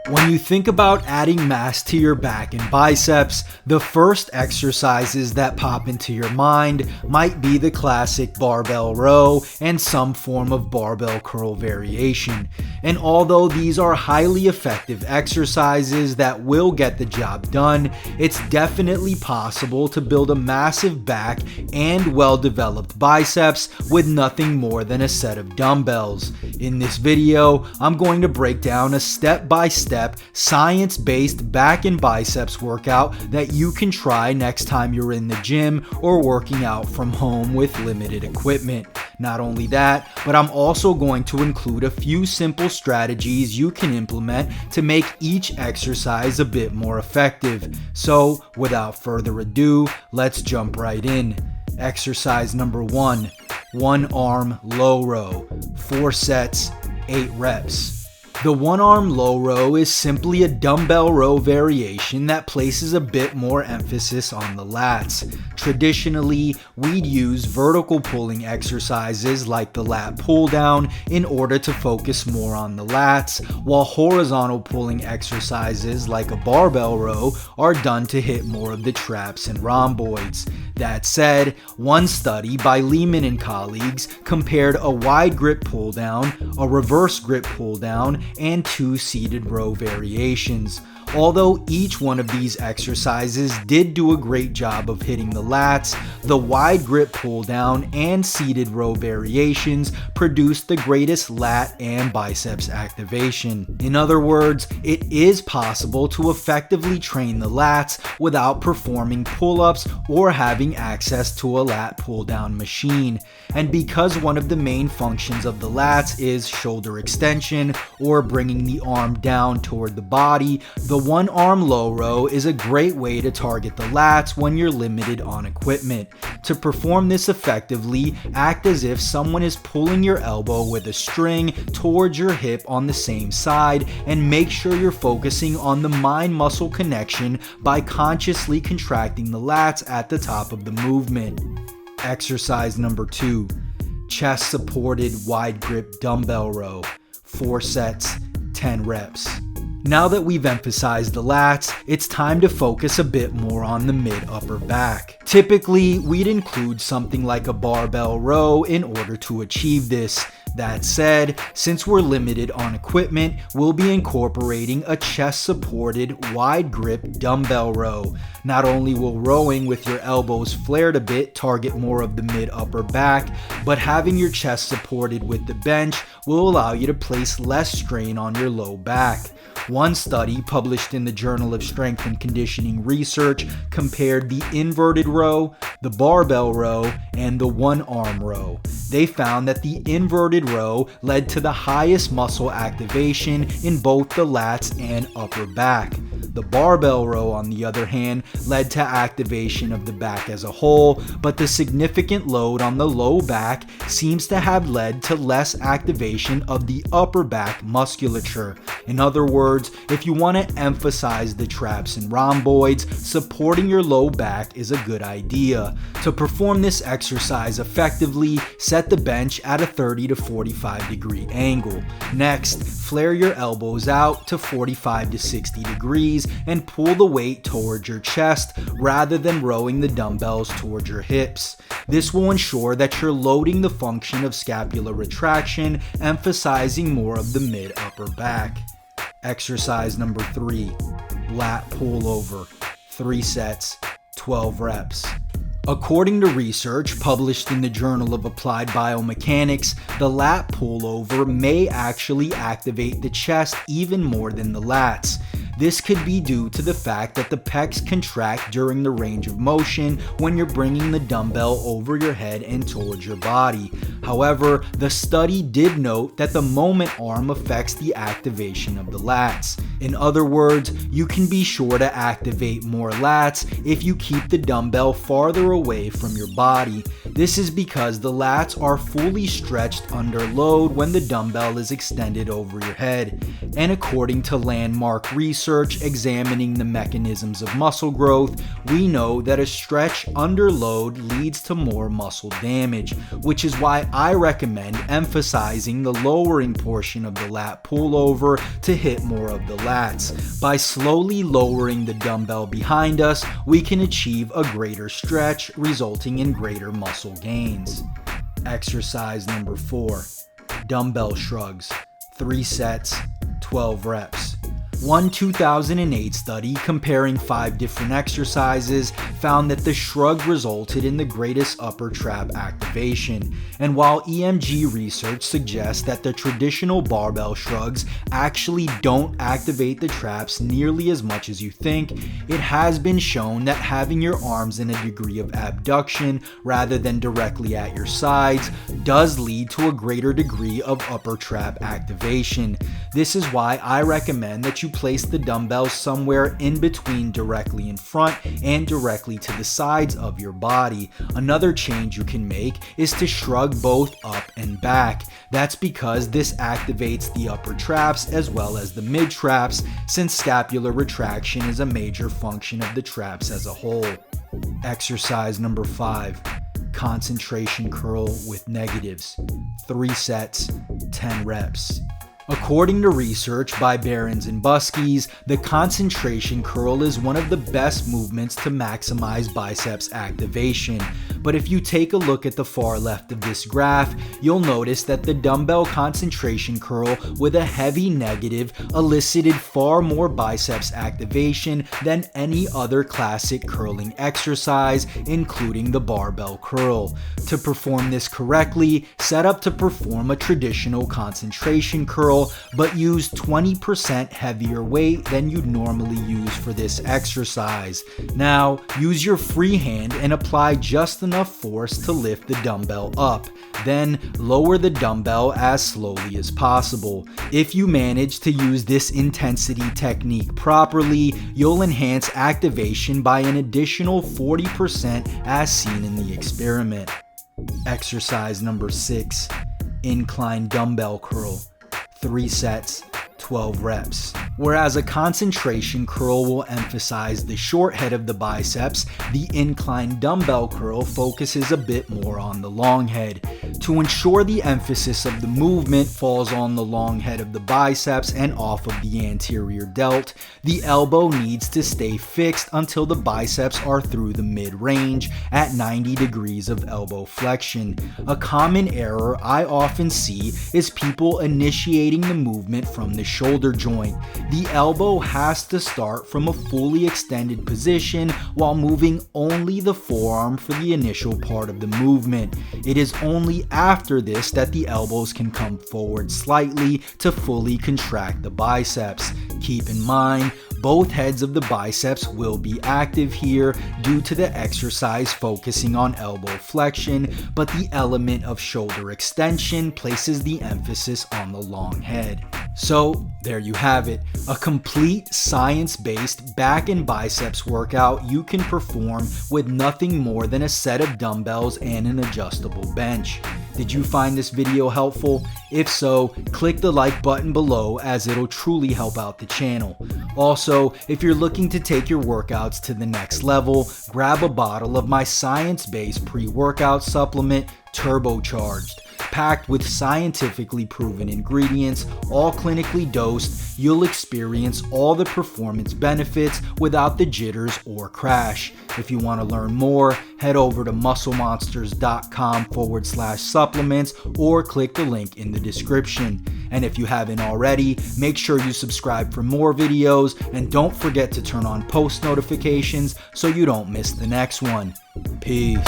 When you think about adding mass to your back and biceps, the first exercises that pop into your mind might be the classic barbell row and some form of barbell curl variation. And although these are highly effective exercises that will get the job done, it's definitely possible to build a massive back and well-developed biceps with nothing more than a set of dumbbells. In this video, I'm going to break down a step-by-step science-based back and biceps workout that you can try next time you're in the gym or working out from home with limited equipment. Not only that, but I'm also going to include a few simple strategies you can implement to make each exercise a bit more effective. So, without further ado, let's jump right in. Exercise number 1, one arm low row, 4 sets, 8 reps. The one arm low row is simply a dumbbell row variation that places a bit more emphasis on the lats. Traditionally, we'd use vertical pulling exercises like the lat pull down in order to focus more on the lats, while horizontal pulling exercises like a barbell row are done to hit more of the traps and rhomboids. That said, one study by Lehman and colleagues compared a wide grip pull down, a reverse grip pull down, and 2 seated row variations. Although each one of these exercises did do a great job of hitting the lats, the wide grip pull down and seated row variations produced the greatest lat and biceps activation. In other words, it is possible to effectively train the lats without performing pull-ups or having access to a lat pull down machine. And because one of the main functions of the lats is shoulder extension or bringing the arm down toward the body, the one arm low row is a great way to target the lats when you're limited on equipment. To perform this effectively, act as if someone is pulling your elbow with a string towards your hip on the same side, and make sure you're focusing on the mind-muscle connection by consciously contracting the lats at the top of the movement. Exercise number 2, chest supported wide grip dumbbell row, 4 sets, 10 reps. Now that we've emphasized the lats, it's time to focus a bit more on the mid-upper back. Typically, we'd include something like a barbell row in order to achieve this. That said, since we're limited on equipment, we'll be incorporating a chest-supported wide grip dumbbell row. Not only will rowing with your elbows flared a bit target more of the mid-upper back, but having your chest supported with the bench will allow you to place less strain on your low back. One study published in the Journal of Strength and Conditioning Research compared the inverted row, the barbell row, and the one arm row. They found that the inverted row led to the highest muscle activation in both the lats and upper back. The barbell row, on the other hand, led to activation of the back as a whole, but the significant load on the low back seems to have led to less activation of the upper back musculature. In other words, if you want to emphasize the traps and rhomboids, supporting your low back is a good idea. To perform this exercise effectively, set the bench at a 30 to 45 degree angle. Next, flare your elbows out to 45 to 60 degrees and pull the weight towards your chest rather than rowing the dumbbells towards your hips. This will ensure that you're loading the function of scapular retraction, emphasizing more of the mid-upper back. Exercise number 3, lat pull over, 3 sets, 12 reps. According to research published in the Journal of Applied Biomechanics, the lat pullover may actually activate the chest even more than the lats. This could be due to the fact that the pecs contract during the range of motion when you're bringing the dumbbell over your head and towards your body. However, the study did note that the moment arm affects the activation of the lats. In other words, you can be sure to activate more lats if you keep the dumbbell farther away from your body. This is because the lats are fully stretched under load when the dumbbell is extended over your head. And according to landmark research, research examining the mechanisms of muscle growth, we know that a stretch under load leads to more muscle damage, which is why I recommend emphasizing the lowering portion of the lat pullover to hit more of the lats. By slowly lowering the dumbbell behind us, we can achieve a greater stretch, resulting in greater muscle gains. Exercise number 4, dumbbell shrugs, 3 sets, 12 reps. One 2008 study comparing 5 different exercises found that the shrug resulted in the greatest upper trap activation. And while EMG research suggests that the traditional barbell shrugs actually don't activate the traps nearly as much as you think, it has been shown that having your arms in a degree of abduction rather than directly at your sides does lead to a greater degree of upper trap activation. This is why I recommend that you place the dumbbells somewhere in between, directly in front and directly to the sides of your body. Another change you can make is to shrug both up and back. That's because this activates the upper traps as well as the mid traps, since scapular retraction is a major function of the traps as a whole. Exercise number 5, concentration curl with negatives, 3 sets, 10 reps. According to research by Behrens and Buskies, the concentration curl is one of the best movements to maximize biceps activation. But if you take a look at the far left of this graph, you'll notice that the dumbbell concentration curl with a heavy negative elicited far more biceps activation than any other classic curling exercise, including the barbell curl. To perform this correctly, set up to perform a traditional concentration curl, but use 20% heavier weight than you'd normally use for this exercise. Now, use your free hand and apply just enough force to lift the dumbbell up. Then, lower the dumbbell as slowly as possible. If you manage to use this intensity technique properly, you'll enhance activation by an additional 40% as seen in the experiment. Exercise number 6, incline dumbbell curl, 3 sets, 12 reps. Whereas a concentration curl will emphasize the short head of the biceps, the incline dumbbell curl focuses a bit more on the long head. To ensure the emphasis of the movement falls on the long head of the biceps and off of the anterior delt, the elbow needs to stay fixed until the biceps are through the mid-range at 90 degrees of elbow flexion. A common error I often see is people initiating the movement from the shoulder joint. The elbow has to start from a fully extended position while moving only the forearm for the initial part of the movement. It is only after this that the elbows can come forward slightly to fully contract the biceps. Keep in mind, both heads of the biceps will be active here due to the exercise focusing on elbow flexion, but the element of shoulder extension places the emphasis on the long head. So there you have it, a complete science-based back and biceps workout you can perform with nothing more than a set of dumbbells and an adjustable bench. Did you find this video helpful? If so, click the like button below as it'll truly help out the channel. Also, if you're looking to take your workouts to the next level, grab a bottle of my science-based pre-workout supplement, Turbocharged. Packed with scientifically proven ingredients, all clinically dosed, you'll experience all the performance benefits without the jitters or crash. If you want to learn more, head over to musclemonsters.com/supplements or click the link in the description. And if you haven't already, make sure you subscribe for more videos and don't forget to turn on post notifications so you don't miss the next one. Peace.